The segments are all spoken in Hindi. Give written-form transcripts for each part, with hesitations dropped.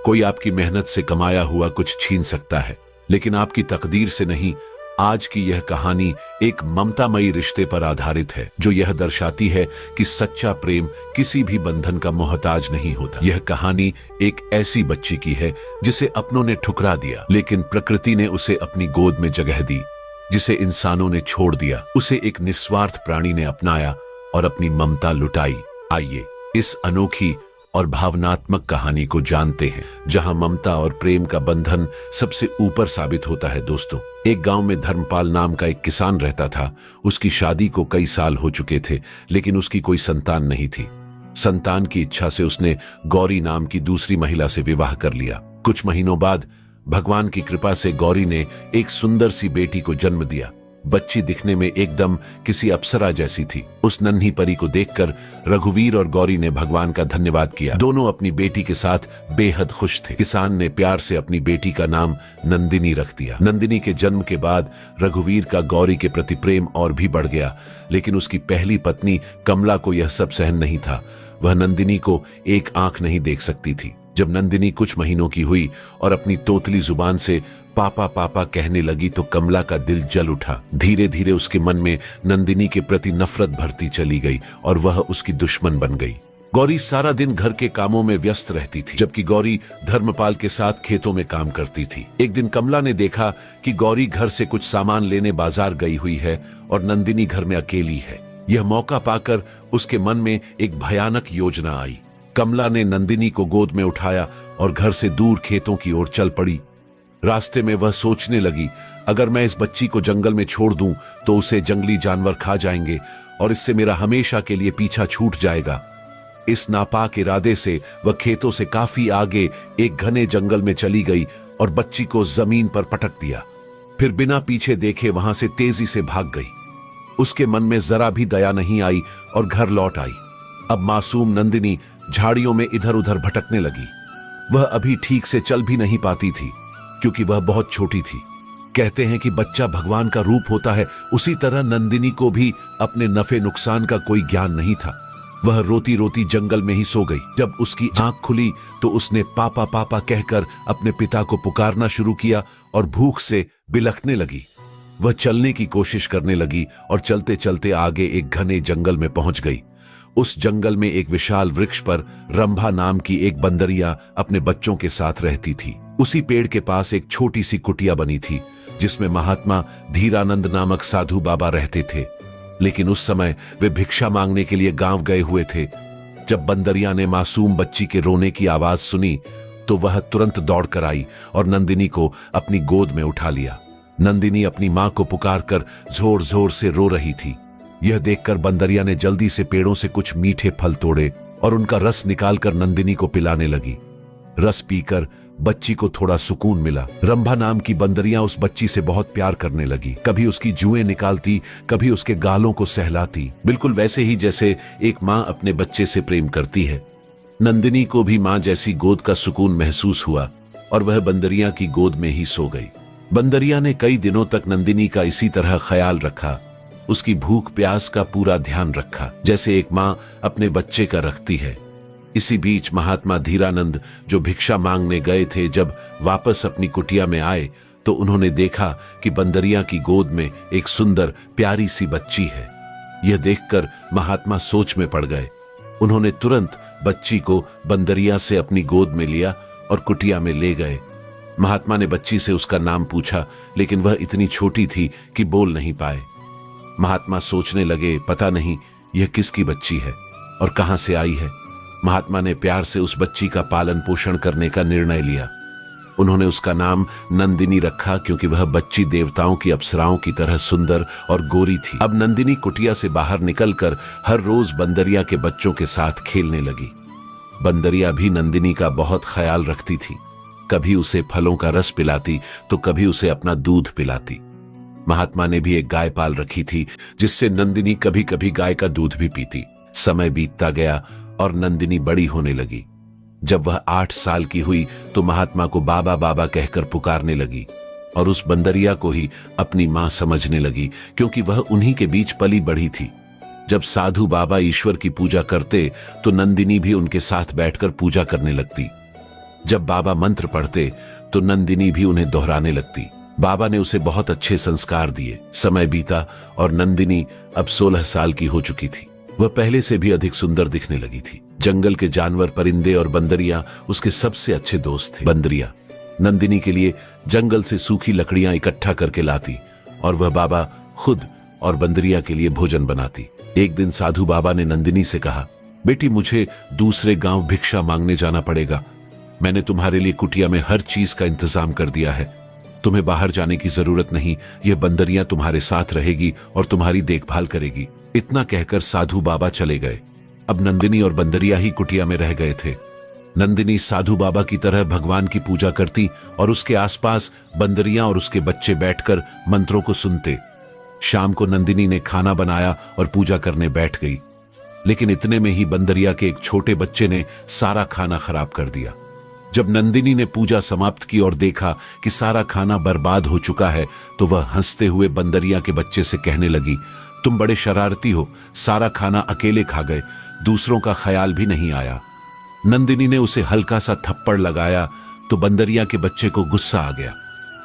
कोई आपकी मेहनत से कमाया हुआ कुछ छीन सकता है, लेकिन आपकी तकदीर से नहीं। आज की यह कहानी एक ममतामयी रिश्ते पर आधारित है, जो यह दर्शाती है कि सच्चा प्रेम किसी भी बंधन का मोहताज नहीं होता। यह कहानी एक ऐसी बच्ची की है जिसे अपनों ने ठुकरा दिया, लेकिन प्रकृति ने उसे अपनी गोद में जगह दी। जिसे इंसानों ने छोड़ दिया, उसे एक निस्वार्थ प्राणी ने अपनाया और अपनी ममता लुटाई। आइए इस अनोखी और भावनात्मक कहानी को जानते हैं, जहां ममता और प्रेम का बंधन सबसे ऊपर साबित होता है। दोस्तों, एक गांव में धर्मपाल नाम का एक किसान रहता था। उसकी शादी को कई साल हो चुके थे, लेकिन उसकी कोई संतान नहीं थी। संतान की इच्छा से उसने गौरी नाम की दूसरी महिला से विवाह कर लिया। कुछ महीनों बाद भगवान की कृपा से गौरी ने एक सुंदर सी बेटी को जन्म दिया। बच्ची दिखने में एकदम किसी अप्सरा जैसी थी। उस नन्ही परी को देखकर रघुवीर और गौरी ने भगवान का धन्यवाद किया। दोनों अपनी बेटी के साथ बेहद खुश थे। किसान ने प्यार से अपनी बेटी का नाम नंदिनी रख दिया। नंदिनी के जन्म के बाद रघुवीर का गौरी के प्रति प्रेम और भी बढ़ गया, लेकिन उसकी पहली पत्नी कमला को यह सब सहन नहीं था। वह नंदिनी को एक आंख नहीं देख सकती थी। जब नंदिनी कुछ महीनों की हुई और अपनी तोतली जुबान से पापा पापा कहने लगी, तो कमला का दिल जल उठा। धीरे धीरे उसके मन में नंदिनी के प्रति नफरत भरती चली गई और वह उसकी दुश्मन बन गई। गौरी सारा दिन घर के कामों में व्यस्त रहती थी, जबकि गौरी धर्मपाल के साथ खेतों में काम करती थी। एक दिन कमला ने देखा कि गौरी घर से कुछ सामान लेने बाजार गई हुई है और नंदिनी घर में अकेली है। यह मौका पाकर उसके मन में एक भयानक योजना आई। कमला ने नंदिनी को गोद में उठाया और घर से दूर खेतों की ओर चल पड़ी। रास्ते में वह सोचने लगी, अगर मैं इस बच्ची को जंगल में छोड़ दूं तो उसे जंगली जानवर खा जाएंगे और इससे मेरा हमेशा के लिए पीछा छूट जाएगा। इस नापाक इरादे से वह खेतों से काफी आगे एक घने जंगल में चली गई और बच्ची को जमीन पर पटक दिया। फिर बिना पीछे देखे वहां से तेजी से भाग गई। उसके मन में जरा भी दया नहीं आई और घर लौट आई। अब मासूम नंदिनी झाड़ियों में इधर उधर भटकने लगी। वह अभी ठीक से चल भी नहीं पाती थी, क्योंकि वह बहुत छोटी थी। कहते हैं कि बच्चा भगवान का रूप होता है, उसी तरह नंदिनी को भी अपने नफे नुकसान का कोई ज्ञान नहीं था। वह रोती रोती जंगल में ही सो गई। जब उसकी आंख खुली तो उसने पापा पापा कहकर अपने पिता को पुकारना शुरू किया और भूख से बिलखने लगी। वह चलने की कोशिश करने लगी और चलते चलते आगे एक घने जंगल में पहुंच गई। उस जंगल में एक विशाल वृक्ष पर रंभा नाम की एक बंदरिया अपने बच्चों के साथ रहती थी। उसी पेड़ के पास एक छोटी सी कुटिया बनी थी, जिसमें महात्मा धीरानंद नामक साधु बाबा रहते थे। लेकिन उस समय वे भिक्षा मांगने के लिए गांव गए हुए थे। जब बंदरिया ने मासूम बच्ची के रोने की आवाज सुनी तो वह तुरंत दौड़ कर आई और नंदिनी को अपनी गोद में उठा लिया। नंदिनी अपनी मां को पुकारकर जोर जोर से रो रही थी। यह देखकर बंदरिया ने जल्दी से पेड़ों से कुछ मीठे फल तोड़े और उनका रस निकालकर नंदिनी को पिलाने लगी। रस पीकर बच्ची को थोड़ा सुकून मिला। रंभा नाम की बंदरिया उस बच्ची से बहुत प्यार करने लगी। कभी उसकी जुएं निकालती, कभी उसके गालों को सहलाती, बिल्कुल वैसे ही जैसे एक माँ अपने बच्चे से प्रेम करती है। नंदिनी को भी माँ जैसी गोद का सुकून महसूस हुआ और वह बंदरिया की गोद में ही सो गई। बंदरिया ने कई दिनों तक नंदिनी का इसी तरह ख्याल रखा, उसकी भूख प्यास का पूरा ध्यान रखा, जैसे एक माँ अपने बच्चे का रखती है। इसी बीच महात्मा धीरानंद, जो भिक्षा मांगने गए थे, जब वापस अपनी कुटिया में आए तो उन्होंने देखा कि बंदरिया की गोद में एक सुंदर प्यारी सी बच्ची है। यह देखकर महात्मा सोच में पड़ गए। उन्होंने तुरंत बच्ची को बंदरिया से अपनी गोद में लिया और कुटिया में ले गए। महात्मा ने बच्ची से उसका नाम पूछा, लेकिन वह इतनी छोटी थी कि बोल नहीं पाए। महात्मा सोचने लगे, पता नहीं यह किसकी बच्ची है और कहां से आई है। महात्मा ने प्यार से उस बच्ची का पालन पोषण करने का निर्णय लिया। उन्होंने उसका नाम नंदिनी रखा, क्योंकि वह बच्ची देवताओं की अप्सराओं की तरह सुंदर और गोरी थी। अब नंदिनी कुटिया से बाहर निकलकर हर रोज बंदरिया के बच्चों के साथ खेलने लगी। बंदरिया भी नंदिनी का बहुत ख्याल रखती थी। कभी उसे फलों का रस पिलाती तो कभी उसे अपना दूध पिलाती। महात्मा ने भी एक गाय पाल रखी थी, जिससे नंदिनी कभी कभी गाय का दूध भी पीती। समय बीतता गया और नंदिनी बड़ी होने लगी। जब वह 8 साल की हुई तो महात्मा को बाबा बाबा कहकर पुकारने लगी और उस बंदरिया को ही अपनी मां समझने लगी, क्योंकि वह उन्हीं के बीच पली बढ़ी थी। जब साधु बाबा ईश्वर की पूजा करते तो नंदिनी भी उनके साथ बैठकर पूजा करने लगती। जब बाबा मंत्र पढ़ते तो नंदिनी भी उन्हें दोहराने लगती। बाबा ने उसे बहुत अच्छे संस्कार दिए। समय बीता और नंदिनी अब 16 साल की हो चुकी थी। वह पहले से भी अधिक सुंदर दिखने लगी थी। जंगल के जानवर, परिंदे और बंदरियां उसके सबसे अच्छे दोस्त थे। बंदरियां नंदिनी के लिए जंगल से सूखी लकड़ियां इकट्ठा करके लाती और वह बाबा खुद और बंदरिया के लिए भोजन बनाती। एक दिन साधु बाबा ने नंदिनी से कहा, बेटी मुझे दूसरे गांव भिक्षा मांगने जाना पड़ेगा। मैंने तुम्हारे लिए कुटिया में हर चीज का इंतजाम कर दिया है। तुम्हें बाहर जाने की जरूरत नहीं। यह बंदरियां तुम्हारे साथ रहेगी और तुम्हारी देखभाल करेगी। इतना कहकर साधु बाबा चले गए। अब नंदिनी और बंदरिया ही कुटिया में रह गए थे। नंदिनी साधु बाबा की तरह भगवान की पूजा करती और उसके आसपास बंदरियां और उसके बच्चे बैठकर मंत्रों को सुनते। शाम को नंदिनी ने खाना बनाया और पूजा करने बैठ गई, लेकिन इतने में ही बंदरिया के एक छोटे बच्चे ने सारा खाना खराब कर दिया। जब नंदिनी ने पूजा समाप्त की और देखा कि सारा खाना बर्बाद हो चुका है, तो वह हंसते हुए बंदरिया के बच्चे से कहने लगी, तुम बड़े शरारती हो, सारा खाना अकेले खा गए, दूसरों का ख्याल भी नहीं आया। नंदिनी ने उसे हल्का सा थप्पड़ लगाया तो बंदरिया के बच्चे को गुस्सा आ गया।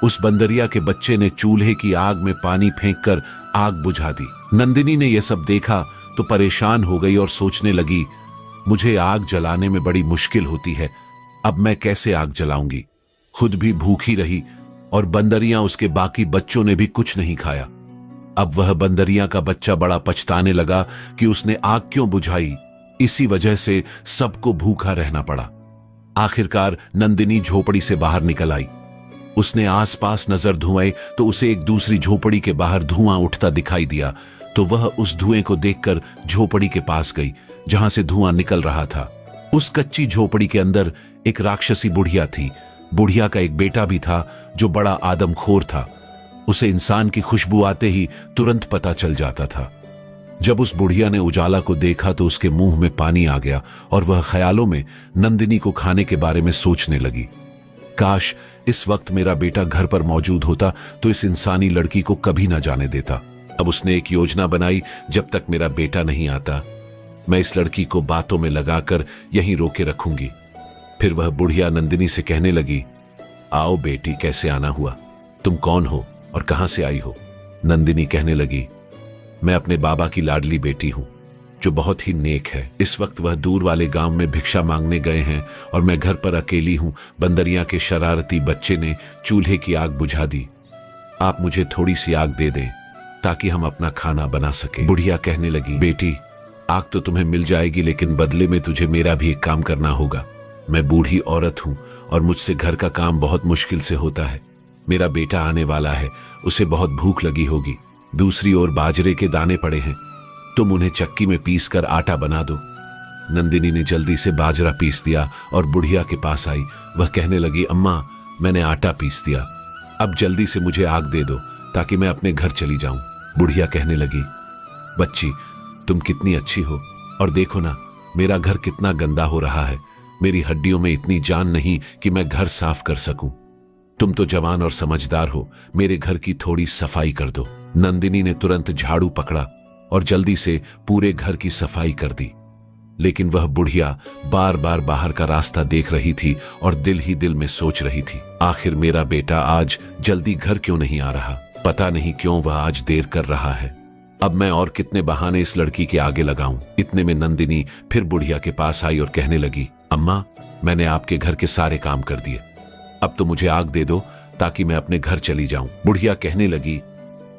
उस बंदरिया के बच्चे ने चूल्हे की आग में पानी फेंककर आग बुझा दी। नंदिनी ने यह सब देखा तो परेशान हो गई और सोचने लगी, मुझे आग जलाने में बड़ी मुश्किल होती है, अब मैं कैसे आग जलाऊंगी। खुद भी भूखी रही और बंदरिया उसके बाकी बच्चों ने भी कुछ नहीं खाया। अब वह बंदरिया का बच्चा बड़ा पछताने लगा कि उसने आग क्यों बुझाई। इसी वजह से सबको भूखा रहना पड़ा। आखिरकार नंदिनी झोपड़ी से बाहर निकल आई। उसने आसपास नजर धुआई तो उसे एक दूसरी झोपड़ी के बाहर धुआं उठता दिखाई दिया, तो वह उस धुएं को देखकर झोपड़ी के पास गई जहां से धुआं निकल रहा था। उस कच्ची झोपड़ी के अंदर एक राक्षसी बुढ़िया थी। बुढ़िया का एक बेटा भी था जो बड़ा आदमखोर था। उसे इंसान की खुशबू आते ही तुरंत पता चल जाता था। जब उस बुढ़िया ने उजाला को देखा तो उसके मुंह में पानी आ गया और वह ख्यालों में नंदिनी को खाने के बारे में सोचने लगी। काश इस वक्त मेरा बेटा घर पर मौजूद होता तो इस इंसानी लड़की को कभी ना जाने देता। अब उसने एक योजना बनाई, जब तक मेरा बेटा नहीं आता मैं इस लड़की को बातों में लगाकर यहीं रोके रखूंगी। फिर वह बुढ़िया नंदिनी से कहने लगी, आओ बेटी, कैसे आना हुआ, तुम कौन हो और कहां से आई हो। नंदिनी कहने लगी, मैं अपने बाबा की लाडली बेटी हूं जो बहुत ही नेक है। इस वक्त वह दूर वाले गांव में भिक्षा मांगने गए हैं और मैं घर पर अकेली हूं। बंदरिया के शरारती बच्चे ने चूल्हे की आग बुझा दी। आप मुझे थोड़ी सी आग दे दें ताकि हम अपना खाना बना सके। बुढ़िया कहने लगी, बेटी आग तो तुम्हें मिल जाएगी, लेकिन बदले में तुझे मेरा भी एक काम करना होगा। मैं बूढ़ी औरत हूं और मुझसे घर का काम बहुत मुश्किल से होता है। मेरा बेटा आने वाला है, उसे बहुत भूख लगी होगी। दूसरी ओर बाजरे के दाने पड़े हैं, तुम उन्हें चक्की में पीस कर आटा बना दो। नंदिनी ने जल्दी से बाजरा पीस दिया और बुढ़िया के पास आई। वह कहने लगी, अम्मा मैंने आटा पीस दिया, अब जल्दी से मुझे आग दे दो ताकि मैं अपने घर चली जाऊं। बुढ़िया कहने लगी, बच्ची तुम कितनी अच्छी हो, और देखो ना मेरा घर कितना गंदा हो रहा है। मेरी हड्डियों में इतनी जान नहीं कि मैं घर साफ कर सकूं। तुम तो जवान और समझदार हो, मेरे घर की थोड़ी सफाई कर दो। नंदिनी ने तुरंत झाड़ू पकड़ा और जल्दी से पूरे घर की सफाई कर दी। लेकिन वह बुढ़िया बार बार बाहर का रास्ता देख रही थी और दिल ही दिल में सोच रही थी, आखिर मेरा बेटा आज जल्दी घर क्यों नहीं आ रहा। पता नहीं क्यों वह आज देर कर रहा है। अब मैं और कितने बहाने इस लड़की के आगे लगाऊं। इतने में नंदिनी फिर बुढ़िया के पास आई और कहने लगी, अम्मा मैंने आपके घर के सारे काम कर दिए, अब तो मुझे आग दे दो ताकि मैं अपने घर चली जाऊं। बुढ़िया कहने लगी,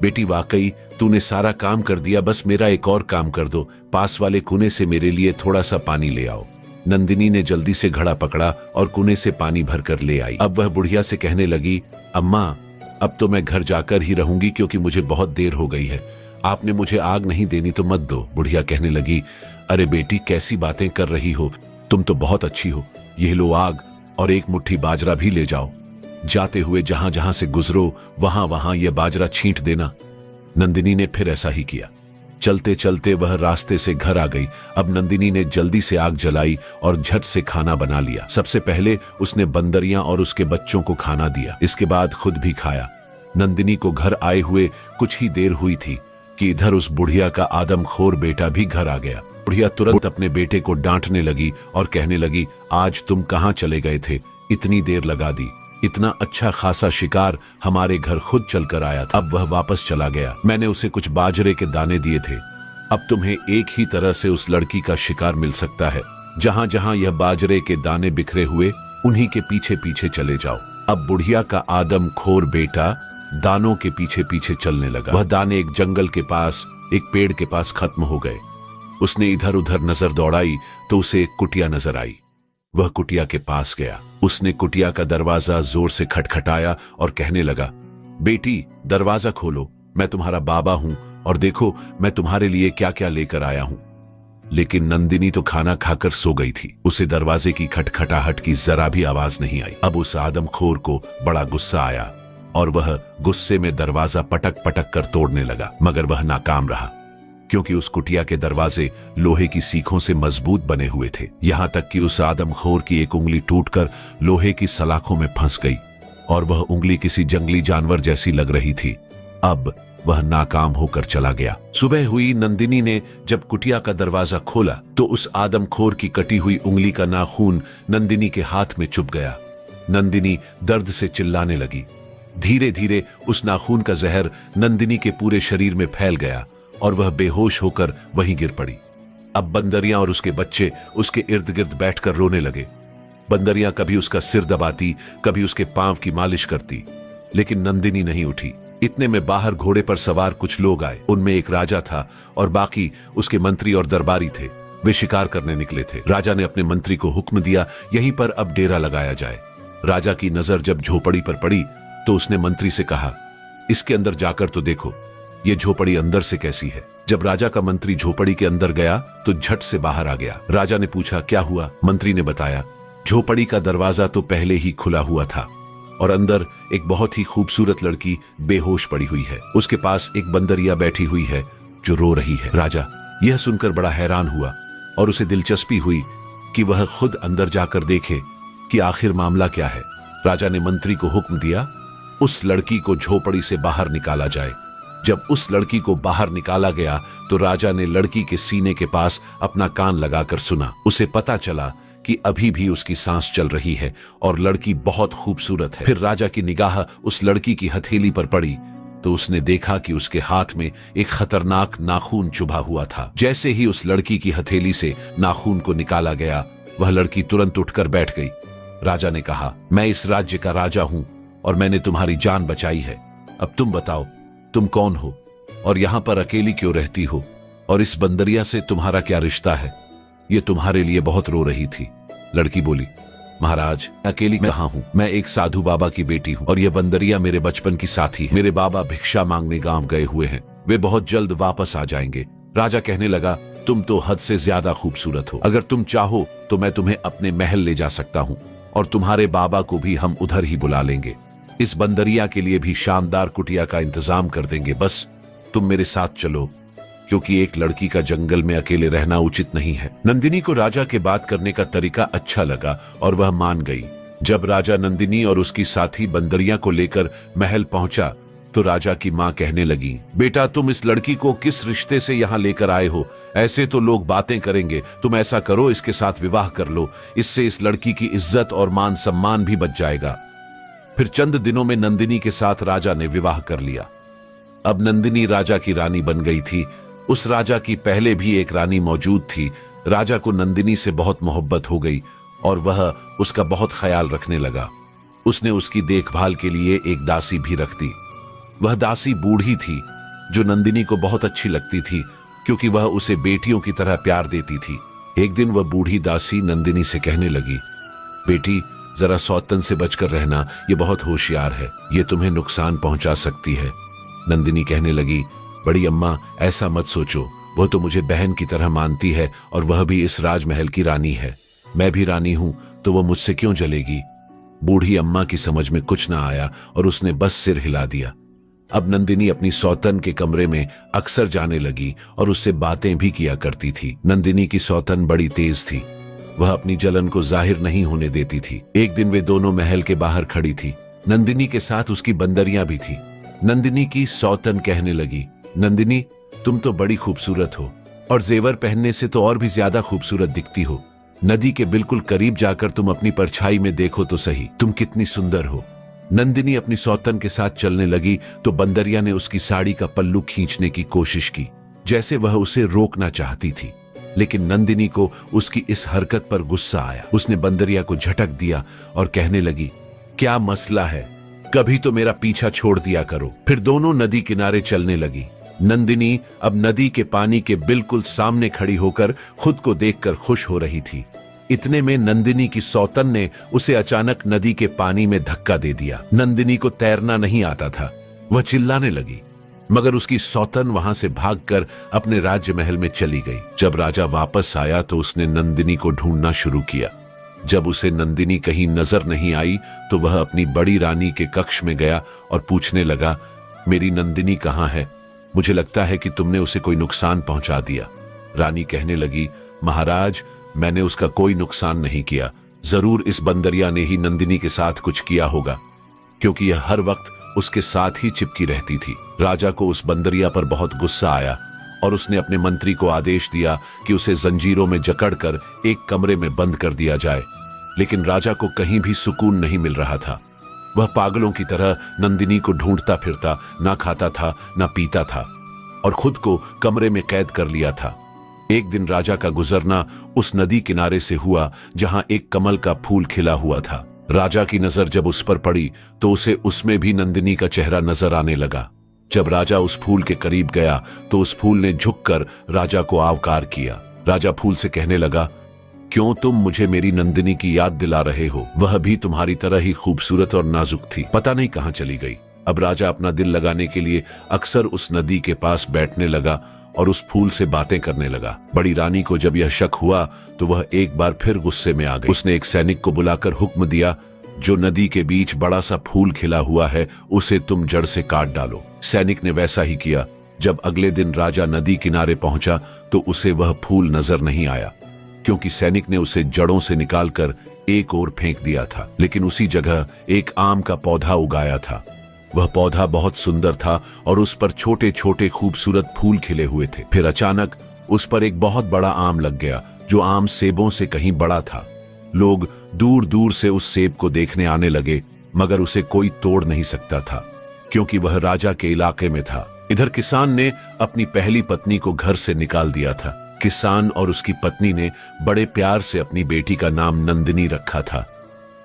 बेटी वाकई तूने सारा काम कर दिया, बस मेरा एक और काम कर दो, पास वाले कुएं से मेरे लिए थोड़ा सा पानी ले आओ। नंदिनी ने जल्दी से घड़ा पकड़ा और कुएं से पानी भरकर ले आई। अब वह बुढ़िया से कहने लगी, अम्मा अब तो मैं घर जाकर ही रहूंगी क्योंकि मुझे बहुत देर हो गई है। आपने मुझे आग नहीं देनी तो मत दो। बुढ़िया कहने लगी, अरे बेटी कैसी बातें कर रही हो, तुम तो बहुत अच्छी हो। यह लो आग और एक मुट्ठी बाजरा भी ले जाओ। जाते हुए जहां जहां से गुजरो वहां वहां यह बाजरा छींट देना। नंदिनी ने फिर ऐसा ही किया। चलते चलते वह रास्ते से घर आ गई। अब नंदिनी ने जल्दी से आग जलाई और झट से खाना बना लिया। सबसे पहले उसने बंदरियां और उसके बच्चों को खाना दिया, इसके बाद खुद भी खाया। नंदिनी को घर आए हुए कुछ ही देर हुई थी कि इधर उस बुढ़िया का आदमखोर बेटा भी घर आ गया। बुढ़िया तुरंत अपने बेटे को डांटने लगी और कहने लगी, आज तुम कहां चले गए थे, इतनी देर लगा दी। इतना अच्छा खासा शिकार हमारे घर खुद चलकर आया था। अब वह वापस चला गया। मैंने उसे कुछ बाजरे के दाने दिए थे। अब तुम्हें एक ही तरह से उस लड़की का शिकार मिल सकता है। जहां जहां यह बाजरे के दाने बिखरे हुए, उन्हीं के पीछे पीछे चले जाओ। अब बुढ़िया का आदमखोर बेटा दानों के पीछे पीछे चलने लगा। वह दाने एक जंगल के पास, एक पेड़ के पास खत्म हो गए। उसने इधर उधर नजर दौड़ाई तो उसे एक कुटिया नजर आई। वह कुटिया के पास गया। उसने कुटिया का दरवाजा जोर से खटखटाया और कहने लगा, बेटी दरवाजा खोलो, मैं तुम्हारा बाबा हूं और देखो मैं तुम्हारे लिए क्या क्या लेकर आया हूं। लेकिन नंदिनी तो खाना खाकर सो गई थी। उसे दरवाजे की खटखटाहट की जरा भी आवाज नहीं आई। अब उस आदमखोर को बड़ा गुस्सा आया और वह गुस्से में दरवाजा पटक पटक कर तोड़ने लगा, मगर वह नाकाम रहा, क्योंकि उस कुटिया के दरवाजे लोहे की सीखों से मजबूत बने हुए थे। यहां तक कि उस आदमखोर की एक उंगली टूटकर लोहे की सलाखों में फंस गई और वह उंगली किसी जंगली जानवर जैसी लग रही थी। अब वह नाकाम होकर चला गया। सुबह हुई। नंदिनी ने जब कुटिया का दरवाजा खोला तो उस आदमखोर की कटी हुई उंगली का नाखून नंदिनी के हाथ में चुभ गया। नंदिनी दर्द से चिल्लाने लगी। धीरे धीरे उस नाखून का जहर नंदिनी के पूरे शरीर में फैल गया और वह बेहोश होकर वहीं गिर पड़ी। अब बंदरियां और उसके बच्चे उसके इर्द गिर्द बैठकर रोने लगे। बंदरियां कभी उसका सिर दबाती, कभी उसके पांव की मालिश करती, लेकिन नंदिनी नहीं उठी। इतने में बाहर घोड़े पर सवार कुछ लोग आए। उनमें एक राजा था और बाकी उसके मंत्री और दरबारी थे। वे शिकार करने निकले थे। राजा ने अपने मंत्री को हुक्म दिया, यहीं पर अब डेरा लगाया जाए। राजा की नजर जब झोपड़ी पर पड़ी तो उसने मंत्री से कहा, इसके अंदर जाकर तो देखो, ये झोपड़ी अंदर से कैसी है। जब राजा का मंत्री झोपड़ी के अंदर गया तो झट से बाहर आ गया। राजा ने पूछा, क्या हुआ? मंत्री ने बताया, झोपड़ी का दरवाजा तो पहले ही खुला हुआ था और अंदर एक बहुत ही खूबसूरत लड़की बेहोश पड़ी हुई है। उसके पास एक बंदरिया बैठी हुई है जो रो रही है। राजा यह सुनकर बड़ा हैरान हुआ और उसे दिलचस्पी हुई कि वह खुद अंदर जाकर देखे कि आखिर मामला क्या है। राजा ने मंत्री को हुक्म दिया, उस लड़की को झोपड़ी से बाहर निकाला जाए। जब उस लड़की को बाहर निकाला गया तो राजा ने लड़की के सीने के पास अपना कान लगाकर सुना। उसे पता चला कि अभी भी उसकी सांस चल रही है और लड़की बहुत खूबसूरत है। फिर राजा की निगाह उस लड़की की हथेली पर पड़ी तो उसने देखा कि उसके हाथ में एक खतरनाक नाखून चुभा हुआ था। जैसे ही उस लड़की की हथेली से नाखून को निकाला गया, वह लड़की तुरंत उठकर बैठ गई। राजा ने कहा, मैं इस राज्य का राजा हूं और मैंने तुम्हारी जान बचाई है। अब तुम बताओ, तुम कौन हो और यहां पर अकेली क्यों रहती हो, और इस बंदरिया से तुम्हारा क्या रिश्ता है? ये तुम्हारे लिए बहुत रो रही थी। लड़की बोली, महाराज अकेली मैं कहां हूं, मैं एक साधु बाबा की बेटी हूं और यह बंदरिया मेरे बचपन की साथी है। मेरे बाबा भिक्षा मांगने गांव गए हुए हैं, वे बहुत जल्द वापस आ जाएंगे। राजा कहने लगा, तुम तो हद से ज्यादा खूबसूरत हो, अगर तुम चाहो तो मैं तुम्हें अपने महल ले जा सकता हूं और तुम्हारे बाबा को भी हम उधर ही बुला लेंगे। इस बंदरिया के लिए भी शानदार कुटिया का इंतजाम कर देंगे। बस तुम मेरे साथ चलो, क्योंकि एक लड़की का जंगल में अकेले रहना उचित नहीं है। नंदिनी को राजा के बात करने का तरीका अच्छा लगा और वह मान गई। जब राजा नंदिनी और उसकी साथी बंदरिया को लेकर महल पहुंचा तो राजा की मां कहने लगी, बेटा तुम इस लड़की को किस रिश्ते से यहाँ लेकर आए हो? ऐसे तो लोग बातें करेंगे। तुम ऐसा करो, इसके साथ विवाह कर लो, इससे इस लड़की की इज्जत और मान सम्मान भी बच जाएगा। फिर चंद दिनों में नंदिनी के साथ राजा ने विवाह कर लिया। अब नंदिनी राजा की रानी बन गई थी। उस राजा की पहले भी एक रानी मौजूद थी। राजा को नंदिनी से बहुत मोहब्बत हो गई और वह उसका बहुत ख्याल रखने लगा। उसने उसकी देखभाल के लिए एक दासी भी रख दी। वह दासी बूढ़ी थी जो नंदिनी को बहुत अच्छी लगती थी, क्योंकि वह उसे बेटियों की तरह प्यार देती थी। एक दिन वह बूढ़ी दासी नंदिनी से कहने लगी, बेटी जरा सौतन से बचकर रहना, ये बहुत होशियार है, ये तुम्हें नुकसान पहुंचा सकती है। नंदिनी कहने लगी, बड़ी अम्मा ऐसा मत सोचो, वो तो मुझे बहन की तरह मानती है और वह भी इस राजमहल की रानी है। मैं भी रानी हूं तो वह मुझसे क्यों जलेगी? बूढ़ी अम्मा की समझ में कुछ ना आया और उसने बस सिर हिला दिया। अब नंदिनी अपनी सौतन के कमरे में अक्सर जाने लगी और उससे बातें भी किया करती थी। नंदिनी की सौतन बड़ी तेज थी, वह अपनी जलन को जाहिर नहीं होने देती थी। एक दिन वे दोनों महल के बाहर खड़ी थी। नंदिनी के साथ उसकी बंदरियां भी थी। नंदिनी की सौतन कहने लगी, नंदिनी तुम तो बड़ी खूबसूरत हो और जेवर पहनने से तो और भी ज्यादा खूबसूरत दिखती हो। नदी के बिल्कुल करीब जाकर तुम अपनी परछाई में देखो तो सही, तुम कितनी सुंदर हो। नंदिनी अपनी सौतन के साथ चलने लगी तो बंदरिया ने उसकी साड़ी का पल्लू खींचने की कोशिश की, जैसे वह उसे रोकना चाहती थी। लेकिन नंदिनी को उसकी इस हरकत पर गुस्सा आया। उसने बंदरिया को झटक दिया और कहने लगी, क्या मसला है, कभी तो मेरा पीछा छोड़ दिया करो। फिर दोनों नदी किनारे चलने लगी। नंदिनी अब नदी के पानी के बिल्कुल सामने खड़ी होकर खुद को देखकर खुश हो रही थी। इतने में नंदिनी की सौतन ने उसे अचानक नदी के पानी में धक्का दे दिया। नंदिनी को तैरना नहीं आता था। वह चिल्लाने लगी, मगर उसकी सौतन वहां से भागकर अपने राज्य महल में चली गई। जब राजा वापस आया तो उसने नंदिनी को ढूंढना शुरू किया। जब उसे नंदिनी कहीं नजर नहीं आई तो वह अपनी बड़ी रानी के कक्ष में गया और पूछने लगा, मेरी नंदिनी कहाँ है? मुझे लगता है कि तुमने उसे कोई नुकसान पहुंचा दिया। रानी कहने लगी, महाराज, मैंने उसका कोई नुकसान नहीं किया। जरूर इस बंदरिया ने ही नंदिनी के साथ कुछ किया होगा, क्योंकि यह हर वक्त उसके साथ ही चिपकी रहती थी। राजा को उस बंदरिया पर बहुत गुस्सा आया और उसने अपने मंत्री को आदेश दिया कि उसे जंजीरों में जकड़कर एक कमरे में बंद कर दिया जाए। लेकिन राजा को कहीं भी सुकून नहीं मिल रहा था। वह पागलों की तरह नंदिनी को ढूंढता फिरता, ना खाता था ना पीता था और खुद को कमरे में कैद कर लिया था। एक दिन राजा का गुजरना उस नदी किनारे से हुआ जहां एक कमल का फूल खिला हुआ था। राजा की नजर जब उस पर पड़ी तो उसे उसमें भी नंदिनी का चेहरा नजर आने लगा। जब राजा उस फूल के करीब गया तो उस फूल ने झुककर राजा को आवकार किया। राजा फूल से कहने लगा, क्यों तुम मुझे मेरी नंदिनी की याद दिला रहे हो? वह भी तुम्हारी तरह ही खूबसूरत और नाजुक थी, पता नहीं कहां चली गई। अब राजा अपना दिल लगाने के लिए अक्सर उस नदी के पास बैठने लगा और उस फूल से बातें करने लगा। बड़ी रानी को जब यह शक हुआ तो वह एक बार फिर गुस्से में आ गई। उसने एक सैनिक को बुलाकर हुक्म दिया, जो नदी के बीच बड़ा सा फूल खिला हुआ है उसे तुम जड़ से काट डालो। सैनिक ने वैसा ही किया। जब अगले दिन राजा नदी किनारे पहुंचा तो उसे वह फूल नजर नहीं आया, क्योंकि सैनिक ने उसे जड़ों से निकालकर एक ओर फेंक दिया था। लेकिन उसी जगह एक आम का पौधा उगाया था। वह पौधा बहुत सुंदर था और उस पर छोटे छोटे खूबसूरत फूल खिले हुए थे। फिर अचानक उस पर एक बहुत बड़ा आम लग गया, जो आम सेबों से कहीं बड़ा था। लोग दूर दूर से उस सेब को देखने आने लगे, मगर उसे कोई तोड़ नहीं सकता था, क्योंकि वह राजा के इलाके में था। इधर किसान ने अपनी पहली पत्नी को घर से निकाल दिया था। किसान और उसकी पत्नी ने बड़े प्यार से अपनी बेटी का नाम नंदिनी रखा था,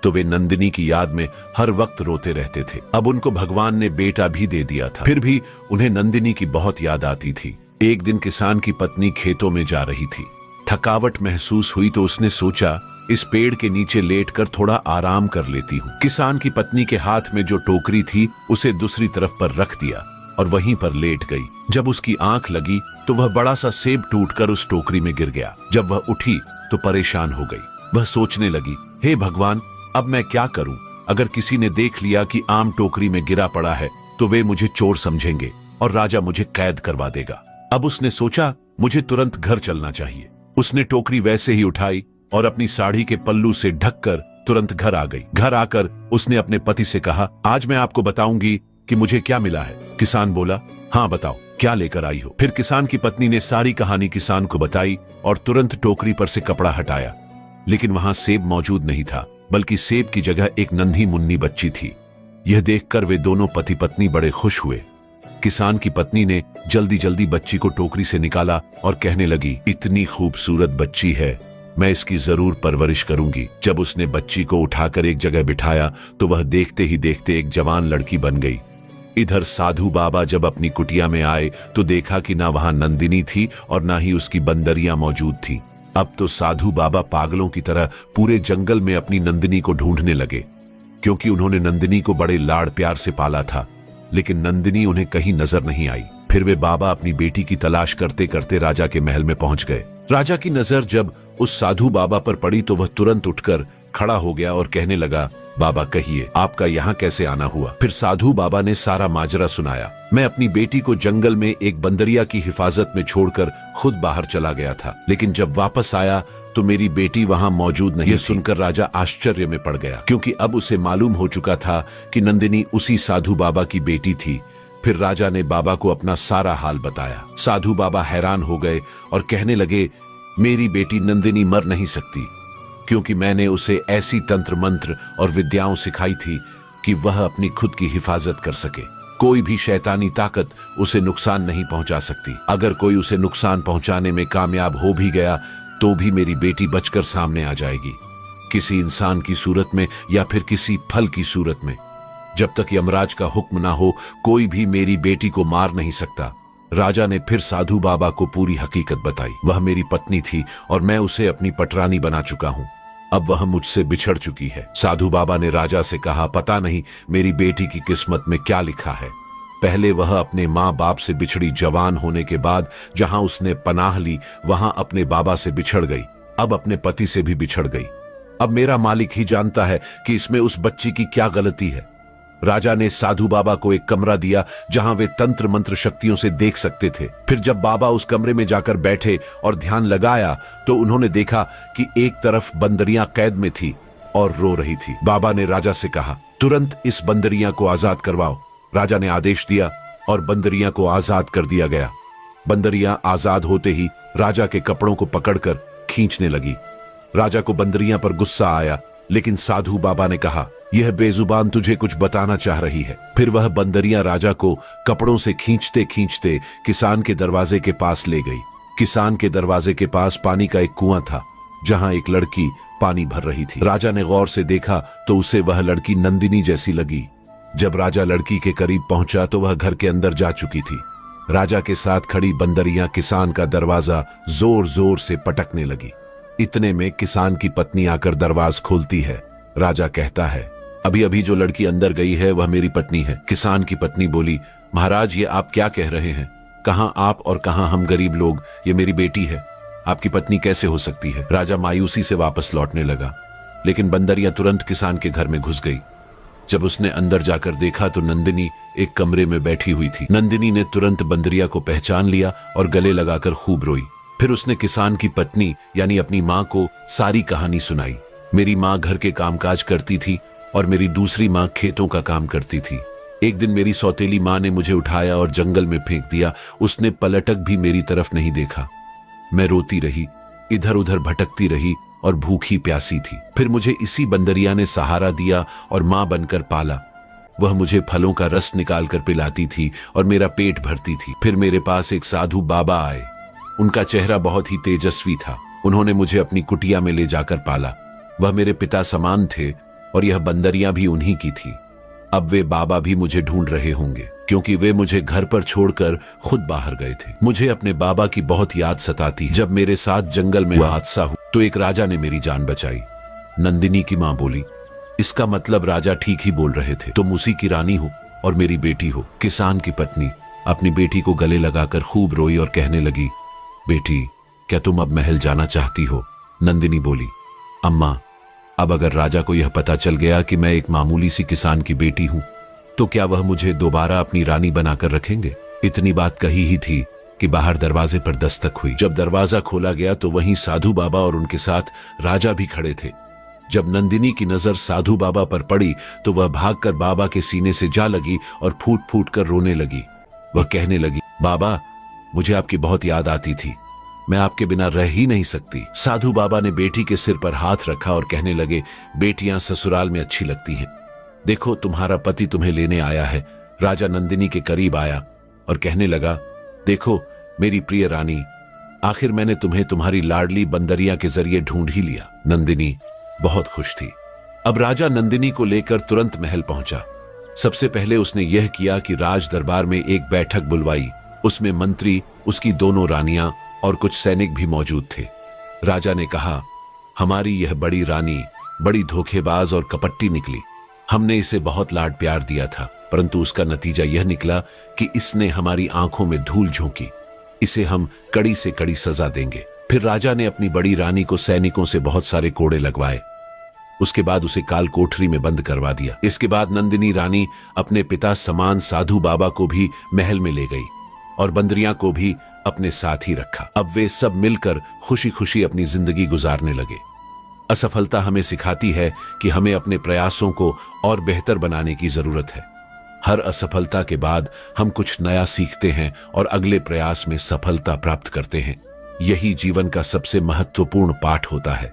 तो वे नंदिनी की याद में हर वक्त रोते रहते थे। अब उनको भगवान ने बेटा भी दे दिया था, फिर भी उन्हें नंदिनी की बहुत याद आती थी। एक दिन किसान की पत्नी खेतों में जा रही थी। थकावट महसूस हुई तो उसने सोचा, इस पेड़ के नीचे लेटकर थोड़ा आराम कर लेती हूँ। किसान की पत्नी के हाथ में जो टोकरी थी उसे दूसरी तरफ पर रख दिया और वहीं पर लेट गई। जब उसकी आंख लगी तो वह बड़ा सा सेब टूटकर उस टोकरी में गिर गया। जब वह उठी तो परेशान हो गई। वह सोचने लगी, हे भगवान, अब मैं क्या करूं? अगर किसी ने देख लिया कि आम टोकरी में गिरा पड़ा है तो वे मुझे चोर समझेंगे और राजा मुझे कैद करवा देगा। अब उसने सोचा, मुझे तुरंत घर चलना चाहिए। उसने टोकरी वैसे ही उठाई और अपनी साड़ी के पल्लू से ढककर तुरंत घर आ गई। घर आकर उसने अपने पति से कहा, आज मैं आपको बताऊंगी कि मुझे क्या मिला है। किसान बोला, हाँ बताओ, क्या लेकर आई हो? फिर किसान की पत्नी ने सारी कहानी किसान को बताई और तुरंत टोकरी पर से कपड़ा हटाया। लेकिन वहां सेब मौजूद नहीं था, बल्कि सेब की जगह एक नन्ही मुन्नी बच्ची थी। यह देखकर वे दोनों पति पत्नी बड़े खुश हुए। किसान की पत्नी ने जल्दी जल्दी बच्ची को टोकरी से निकाला और कहने लगी, इतनी खूबसूरत बच्ची है, मैं इसकी जरूर परवरिश करूंगी। जब उसने बच्ची को उठाकर एक जगह बिठाया तो वह देखते ही देखते एक जवान लड़की बन गई। इधर साधु बाबा जब अपनी कुटिया में आए तो देखा कि ना वहां नंदिनी थी और ना ही उसकी बंदरिया मौजूद थी। अब तो साधु बाबा पागलों की तरह पूरे जंगल में अपनी नंदिनी को ढूंढने लगे, क्योंकि उन्होंने नंदिनी को बड़े लाड़ प्यार से पाला था। लेकिन नंदिनी उन्हें कहीं नजर नहीं आई। फिर वे बाबा अपनी बेटी की तलाश करते करते राजा के महल में पहुंच गए। राजा की नजर जब उस साधु बाबा पर पड़ी तो वह तुरंत उठकर खड़ा हो गया और कहने लगा, बाबा कहिए, आपका यहाँ कैसे आना हुआ? फिर साधु बाबा ने सारा माजरा सुनाया। मैं अपनी बेटी को जंगल में एक बंदरिया की हिफाजत में छोड़कर खुद बाहर चला गया था, लेकिन जब वापस आया तो मेरी बेटी वहां मौजूद नहीं। यह सुनकर राजा आश्चर्य में पड़ गया, क्योंकि अब उसे मालूम हो चुका था कि नंदिनी उसी साधु बाबा की बेटी थी। फिर राजा ने बाबा को अपना सारा हाल बताया। साधु बाबा हैरान हो गए और कहने लगे, मेरी बेटी नंदिनी मर नहीं सकती। क्योंकि मैंने उसे ऐसी तंत्र मंत्र और विद्याओं सिखाई थी कि वह अपनी खुद की हिफाजत कर सके। कोई भी शैतानी ताकत उसे नुकसान नहीं पहुंचा सकती। अगर कोई उसे नुकसान पहुंचाने में कामयाब हो भी गया तो भी मेरी बेटी बचकर सामने आ जाएगी, किसी इंसान की सूरत में या फिर किसी फल की सूरत में। जब तक यमराज का हुक्म ना हो कोई भी मेरी बेटी को मार नहीं सकता। राजा ने फिर साधु बाबा को पूरी हकीकत बताई। वह मेरी पत्नी थी और मैं उसे अपनी पटरानी बना चुका हूं। अब वह मुझसे बिछड़ चुकी है। साधु बाबा ने राजा से कहा, पता नहीं मेरी बेटी की किस्मत में क्या लिखा है। पहले वह अपने माँ बाप से बिछड़ी, जवान होने के बाद जहां उसने पनाह ली वहां अपने बाबा से बिछड़ गई, अब अपने पति से भी बिछड़ गई। अब मेरा मालिक ही जानता है कि इसमें उस बच्ची की क्या गलती है। राजा ने साधु बाबा को एक कमरा दिया जहां वे तंत्र मंत्र शक्तियों से देख सकते थे। फिर जब बाबा उस कमरे में जाकर बैठे और ध्यान लगाया तो उन्होंने देखा कि एक तरफ बंदरियां कैद में थी और रो रही थी। बाबा ने राजा से कहा, तुरंत इस बंदरियां को आजाद करवाओ। राजा ने आदेश दिया और बंदरियां को आजाद कर दिया गया। बंदरियां आजाद होते ही राजा के कपड़ों को पकड़कर खींचने लगी। राजा को बंदरियां पर गुस्सा आया, लेकिन साधु बाबा ने कहा, यह बेजुबान तुझे कुछ बताना चाह रही है। फिर वह बंदरियां राजा को कपड़ों से खींचते खींचते किसान के दरवाजे के पास ले गई। किसान के दरवाजे के पास पानी का एक कुआं था जहां एक लड़की पानी भर रही थी। राजा ने गौर से देखा तो उसे वह लड़की नंदिनी जैसी लगी। जब राजा लड़की के करीब पहुंचा तो वह घर के अंदर जा चुकी थी। राजा के साथ खड़ी बंदरियां किसान का दरवाजा जोर जोर से पटकने लगी। इतने में किसान की पत्नी आकर दरवाज खोलती है। राजा कहता है, अभी अभी जो लड़की अंदर गई है वह मेरी पत्नी है। किसान की पत्नी बोली, महाराज ये आप क्या कह रहे हैं? कहां आप और कहां हम गरीब लोग, ये मेरी बेटी है, आपकी पत्नी कैसे हो सकती है? राजा मायूसी से वापस लौटने लगा, लेकिन बंदरियां तुरंत किसान के घर में घुस गई। जब उसने अंदर जाकर देखा तो नंदिनी एक कमरे में बैठी हुई थी। नंदिनी ने तुरंत बंदरिया को पहचान लिया और गले लगाकर खूब रोई। फिर उसने किसान की पत्नी यानी अपनी माँ को सारी कहानी सुनाई। मेरी माँ घर के कामकाज करती थी और मेरी दूसरी माँ खेतों का काम करती थी। एक दिन मेरी सौतेली माँ ने मुझे उठाया और जंगल में फेंक दिया। उसने पलटक भी मेरी तरफ नहीं देखा। मैं रोती रही, इधर उधर भटकती रही और भूखी प्यासी थी। फिर मुझे इसी बंदरिया ने सहारा दिया और माँ बनकर पाला। वह मुझे फलों का रस निकाल कर पिलाती थी और मेरा पेट भरती थी। फिर मेरे पास एक साधु बाबा आए। उनका चेहरा बहुत ही तेजस्वी था। उन्होंने मुझे अपनी कुटिया में ले जाकर पाला। वह मेरे पिता समान थे और यह बंदरियां भी उन्हीं की थी। अब वे बाबा भी मुझे ढूंढ रहे होंगे, क्योंकि वे मुझे घर पर छोड़कर खुद बाहर गए थे। मुझे अपने बाबा की बहुत याद सताती। जब मेरे साथ जंगल में हादसा हुआ तो एक राजा ने मेरी जान बचाई। नंदिनी की माँ बोली, इसका मतलब राजा ठीक ही बोल रहे थे, तुम उसी की रानी हो और मेरी बेटी हो। किसान की पत्नी अपनी बेटी को गले लगाकर खूब रोई और कहने लगी, बेटी क्या तुम अब महल जाना चाहती हो? नंदिनी बोली, अम्मा अब अगर राजा को यह पता चल गया कि मैं एक मामूली सी किसान की बेटी हूं तो क्या वह मुझे दोबारा अपनी रानी बनाकर रखेंगे? इतनी बात कही ही थी कि बाहर दरवाजे पर दस्तक हुई। जब दरवाजा खोला गया तो वहीं साधु बाबा और उनके साथ राजा भी खड़े थे। जब नंदिनी की नजर साधु बाबा पर पड़ी तो वह भागकर बाबा के सीने से जा लगी और फूट फूट कर रोने लगी। वह कहने लगी, बाबा मुझे आपकी बहुत याद आती थी, मैं आपके बिना रह ही नहीं सकती। साधु बाबा ने बेटी के सिर पर हाथ रखा और कहने लगे, बेटियां ससुराल में अच्छी लगती हैं। देखो तुम्हारा पति तुम्हें लेने आया है। राजा नंदिनी के करीब आया और कहने लगा, देखो मेरी प्रिय रानी, आखिर मैंने तुम्हें तुम्हारी लाडली बंदरिया के जरिए ढूंढ ही लिया। नंदिनी बहुत खुश थी। अब राजा नंदिनी को लेकर तुरंत महल पहुंचा। सबसे पहले उसने यह किया कि राज दरबार में एक बैठक बुलवाई। उसमें मंत्री, उसकी दोनों रानियां और कुछ सैनिक भी मौजूद थे। राजा ने कहा, हमारी यह बड़ी रानी बड़ी धोखेबाज और कपट्टी निकली। हमने इसे बहुत लाड प्यार दिया था, परंतु उसका नतीजा यह निकला कि इसने हमारी आंखों में धूल झोंकी। इसे हम कड़ी से कड़ी सजा देंगे। फिर राजा ने अपनी बड़ी रानी को सैनिकों से बहुत सारे कोड़े लगवाए। उसके बाद उसे काल कोठरी में बंद करवा दिया। इसके बाद नंदिनी रानी अपने पिता समान साधु बाबा को भी महल में ले गई और बंदरियां को भी अपने साथ ही रखा। अब वे सब मिलकर खुशी खुशी अपनी जिंदगी गुजारने लगे। असफलता हमें सिखाती है कि हमें अपने प्रयासों को और बेहतर बनाने की जरूरत है। हर असफलता के बाद हम कुछ नया सीखते हैं और अगले प्रयास में सफलता प्राप्त करते हैं। यही जीवन का सबसे महत्वपूर्ण पाठ होता है।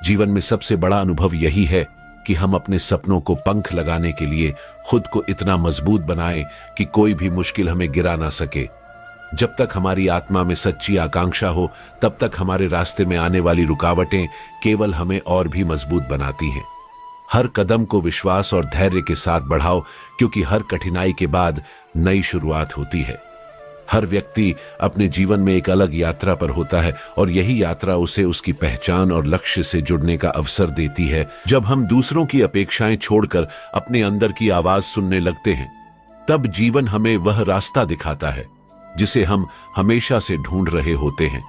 जीवन में सबसे बड़ा अनुभव यही है कि हम अपने सपनों को पंख लगाने के लिए खुद को इतना मजबूत बनाएं कि कोई भी मुश्किल हमें गिरा ना सके। जब तक हमारी आत्मा में सच्ची आकांक्षा हो, तब तक हमारे रास्ते में आने वाली रुकावटें केवल हमें और भी मजबूत बनाती हैं। हर कदम को विश्वास और धैर्य के साथ बढ़ाओ, क्योंकि हर कठिनाई के बाद नई शुरुआत होती है। हर व्यक्ति अपने जीवन में एक अलग यात्रा पर होता है और यही यात्रा उसे उसकी पहचान और लक्ष्य से जुड़ने का अवसर देती है। जब हम दूसरों की अपेक्षाएं छोड़कर अपने अंदर की आवाज सुनने लगते हैं, तब जीवन हमें वह रास्ता दिखाता है जिसे हम हमेशा से ढूंढ रहे होते हैं।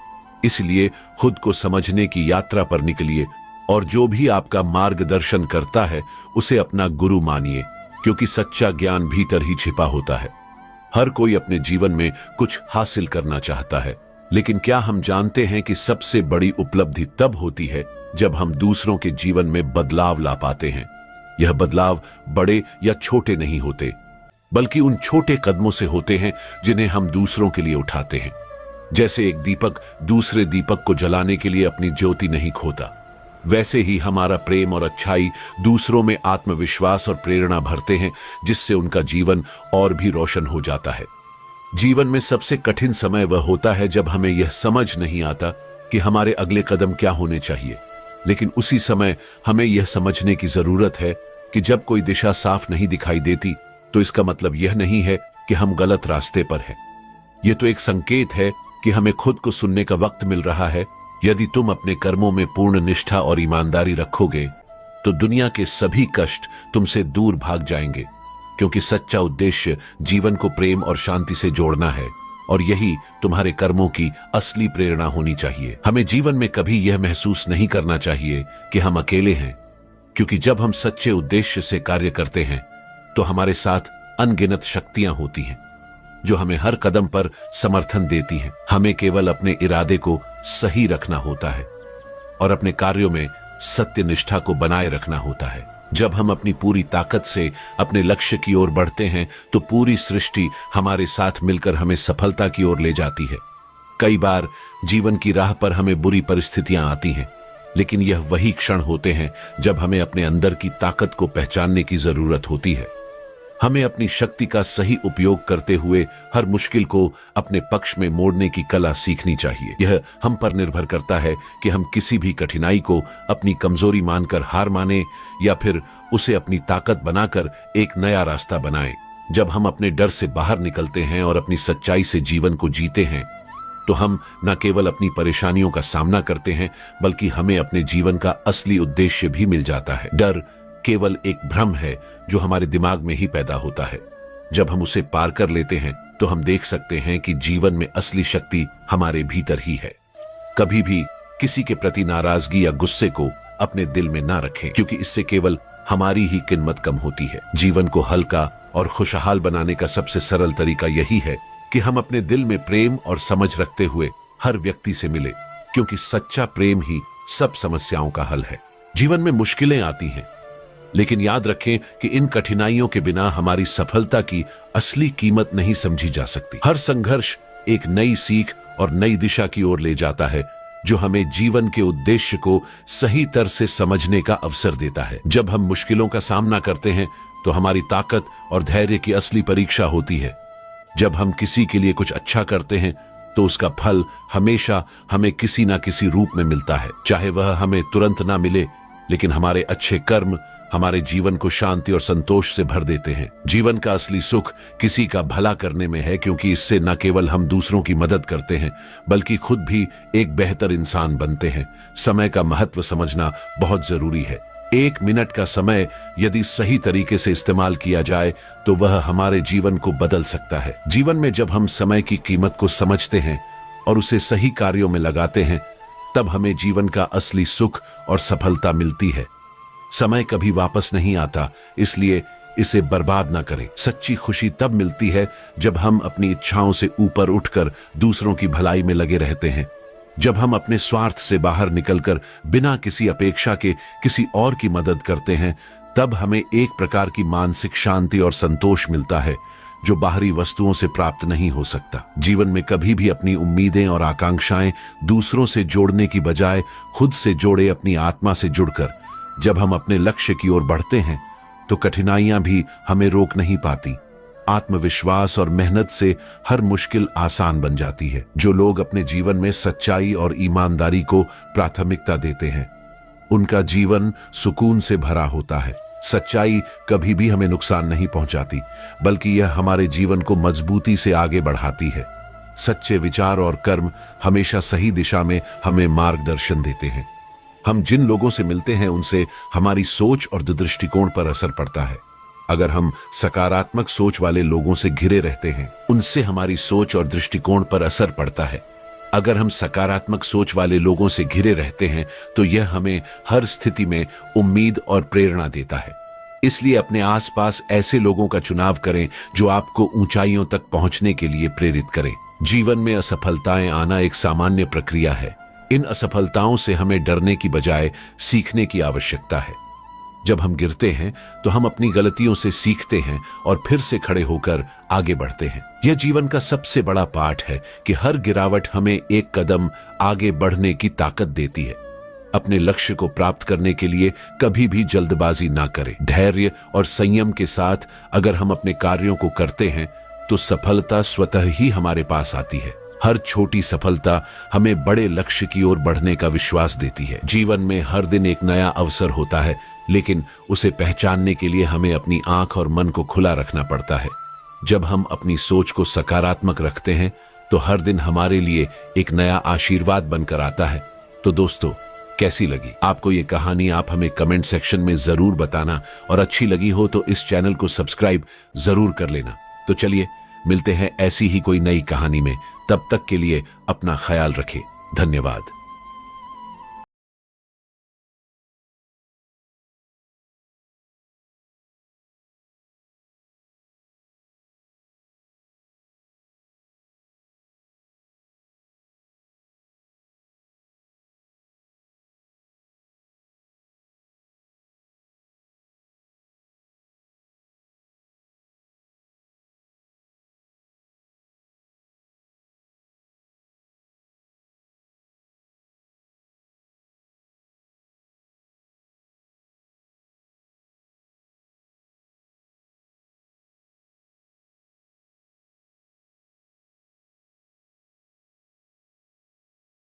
इसलिए खुद को समझने की यात्रा पर निकलिए और जो भी आपका मार्गदर्शन करता है उसे अपना गुरु मानिए, क्योंकि सच्चा ज्ञान भीतर ही छिपा होता है। हर कोई अपने जीवन में कुछ हासिल करना चाहता है, लेकिन क्या हम जानते हैं कि सबसे बड़ी उपलब्धि तब होती है जब हम दूसरों के जीवन में बदलाव ला पाते हैं। यह बदलाव बड़े या छोटे नहीं होते, बल्कि उन छोटे कदमों से होते हैं जिन्हें हम दूसरों के लिए उठाते हैं। जैसे एक दीपक दूसरे दीपक को जलाने के लिए अपनी ज्योति नहीं खोता, वैसे ही हमारा प्रेम और अच्छाई दूसरों में आत्मविश्वास और प्रेरणा भरते हैं, जिससे उनका जीवन और भी रोशन हो जाता है। जीवन में सबसे कठिन समय वह होता है जब हमें यह समझ नहीं आता कि हमारे अगले कदम क्या होने चाहिए, लेकिन उसी समय हमें यह समझने की जरूरत है कि जब कोई दिशा साफ नहीं दिखाई देती, तो इसका मतलब यह नहीं है कि हम गलत रास्ते पर हैं। यह तो एक संकेत है कि हमें खुद को सुनने का वक्त मिल रहा है। यदि तुम अपने कर्मों में पूर्ण निष्ठा और ईमानदारी रखोगे, तो दुनिया के सभी कष्ट तुमसे दूर भाग जाएंगे, क्योंकि सच्चा उद्देश्य जीवन को प्रेम और शांति से जोड़ना है, और यही तुम्हारे कर्मों की असली प्रेरणा होनी चाहिए। हमें जीवन में कभी यह महसूस नहीं करना चाहिए कि हम अकेले हैं, क्योंकि जब हम सच्चे उद्देश्य से कार्य करते हैं तो हमारे साथ अनगिनत शक्तियां होती हैं जो हमें हर कदम पर समर्थन देती हैं। हमें केवल अपने इरादे को सही रखना होता है और अपने कार्यों में सत्य निष्ठा को बनाए रखना होता है। जब हम अपनी पूरी ताकत से अपने लक्ष्य की ओर बढ़ते हैं, तो पूरी सृष्टि हमारे साथ मिलकर हमें सफलता की ओर ले जाती है। कई बार जीवन की राह पर हमें बुरी परिस्थितियां आती हैं, लेकिन यह वही क्षण होते हैं जब हमें अपने अंदर की ताकत को पहचानने की जरूरत होती है। हमें अपनी शक्ति का सही उपयोग करते हुए हर मुश्किल को अपने पक्ष में मोड़ने की कला सीखनी चाहिए। यह हम पर निर्भर करता है कि हम किसी भी कठिनाई को अपनी कमजोरी मानकर हार माने या फिर उसे अपनी ताकत बनाकर एक नया रास्ता बनाएं। जब हम अपने डर से बाहर निकलते हैं और अपनी सच्चाई से जीवन को जीते हैं, तो हम न केवल अपनी परेशानियों का सामना करते हैं, बल्कि हमें अपने जीवन का असली उद्देश्य भी मिल जाता है। डर केवल एक भ्रम है जो हमारे दिमाग में ही पैदा होता है। जब हम उसे पार कर लेते हैं, तो हम देख सकते हैं कि जीवन में असली शक्ति हमारे भीतर ही है। कभी भी किसी के प्रति नाराजगी या गुस्से को अपने दिल में ना रखें, क्योंकि इससे केवल हमारी ही कीमत कम होती है। जीवन को हल्का और खुशहाल बनाने का सबसे सरल तरीका यही है कि हम अपने दिल में प्रेम और समझ रखते हुए हर व्यक्ति से मिले, क्योंकि सच्चा प्रेम ही सब समस्याओं का हल है। जीवन में मुश्किलें आती हैं, लेकिन याद रखें कि इन कठिनाइयों के बिना हमारी सफलता की असली कीमत नहीं समझी जा सकती। हर संघर्ष एक नई सीख और नई दिशा की ओर ले जाता है, जो हमें जीवन के उद्देश्य को सही तरह से समझने का अवसर देता है। जब हम मुश्किलों का सामना करते हैं, तो हमारी ताकत और धैर्य की असली परीक्षा होती है। जब हम किसी के लिए कुछ अच्छा करते हैं, तो उसका फल हमेशा हमें किसी ना किसी रूप में मिलता है। चाहे वह हमें तुरंत ना मिले, लेकिन हमारे अच्छे कर्म हमारे जीवन को शांति और संतोष से भर देते हैं। जीवन का असली सुख किसी का भला करने में है, क्योंकि इससे न केवल हम दूसरों की मदद करते हैं, बल्कि खुद भी एक बेहतर इंसान बनते हैं। समय का महत्व समझना बहुत जरूरी है। 1 मिनट का समय यदि सही तरीके से इस्तेमाल किया जाए, तो वह हमारे जीवन को बदल सकता है। जीवन में जब हम समय की कीमत को समझते हैं और उसे सही कार्यों में लगाते हैं, तब हमें जीवन का असली सुख और सफलता मिलती है। समय कभी वापस नहीं आता, इसलिए इसे बर्बाद ना करें। सच्ची खुशी तब मिलती है जब हम अपनी इच्छाओं से ऊपर उठकर दूसरों की भलाई में लगे रहते हैं। जब हम अपने स्वार्थ से बाहर निकलकर बिना किसी अपेक्षा के किसी और की मदद करते हैं, तब हमें एक प्रकार की मानसिक शांति और संतोष मिलता है, जो बाहरी वस्तुओं से प्राप्त नहीं हो सकता। जीवन में कभी भी अपनी उम्मीदें और आकांक्षाएं दूसरों से जोड़ने की बजाय खुद से जोड़े, अपनी आत्मा से जुड़कर। जब हम अपने लक्ष्य की ओर बढ़ते हैं तो कठिनाइयां भी हमें रोक नहीं पाती। आत्मविश्वास और मेहनत से हर मुश्किल आसान बन जाती है। जो लोग अपने जीवन में सच्चाई और ईमानदारी को प्राथमिकता देते हैं, उनका जीवन सुकून से भरा होता है। सच्चाई कभी भी हमें नुकसान नहीं पहुंचाती, बल्कि यह हमारे जीवन को मजबूती से आगे बढ़ाती है। सच्चे विचार और कर्म हमेशा सही दिशा में हमें मार्गदर्शन देते हैं। हम जिन लोगों से मिलते हैं उनसे हमारी सोच और दृष्टिकोण पर असर पड़ता है। अगर हम सकारात्मक सोच वाले लोगों से घिरे रहते हैं, उनसे हमारी सोच और दृष्टिकोण पर असर पड़ता है। अगर हम सकारात्मक सोच वाले लोगों से घिरे रहते हैं तो यह हमें हर स्थिति में उम्मीद और प्रेरणा देता है। इसलिए अपने आसपास ऐसे लोगों का चुनाव करें जो आपको ऊंचाइयों तक पहुंचने के लिए प्रेरित करें। जीवन में असफलताएं आना एक सामान्य प्रक्रिया है। इन असफलताओं से हमें डरने की बजाय सीखने की आवश्यकता है। जब हम गिरते हैं तो हम अपनी गलतियों से सीखते हैं और फिर से खड़े होकर आगे बढ़ते हैं। यह जीवन का सबसे बड़ा पाठ है कि हर गिरावट हमें एक कदम आगे बढ़ने की ताकत देती है। अपने लक्ष्य को प्राप्त करने के लिए कभी भी जल्दबाजी ना करें। धैर्य और संयम के साथ अगर हम अपने कार्यों को करते हैं तो सफलता स्वतः ही हमारे पास आती है। हर छोटी सफलता हमें बड़े लक्ष्य की ओर बढ़ने का विश्वास देती है। जीवन में हर दिन एक नया अवसर होता है, लेकिन उसे पहचानने के लिए हमें अपनी आंख और मन को खुला रखना पड़ता है। जब हम अपनी सोच को सकारात्मक रखते हैं तो हर दिन हमारे लिए एक नया आशीर्वाद बनकर आता है। तो दोस्तों, कैसी लगी आपको ये कहानी? आप हमें कमेंट सेक्शन में जरूर बताना, और अच्छी लगी हो तो इस चैनल को सब्सक्राइब जरूर कर लेना। तो चलिए मिलते हैं ऐसी ही कोई नई कहानी में। तब तक के लिए अपना ख्याल रखें। धन्यवाद।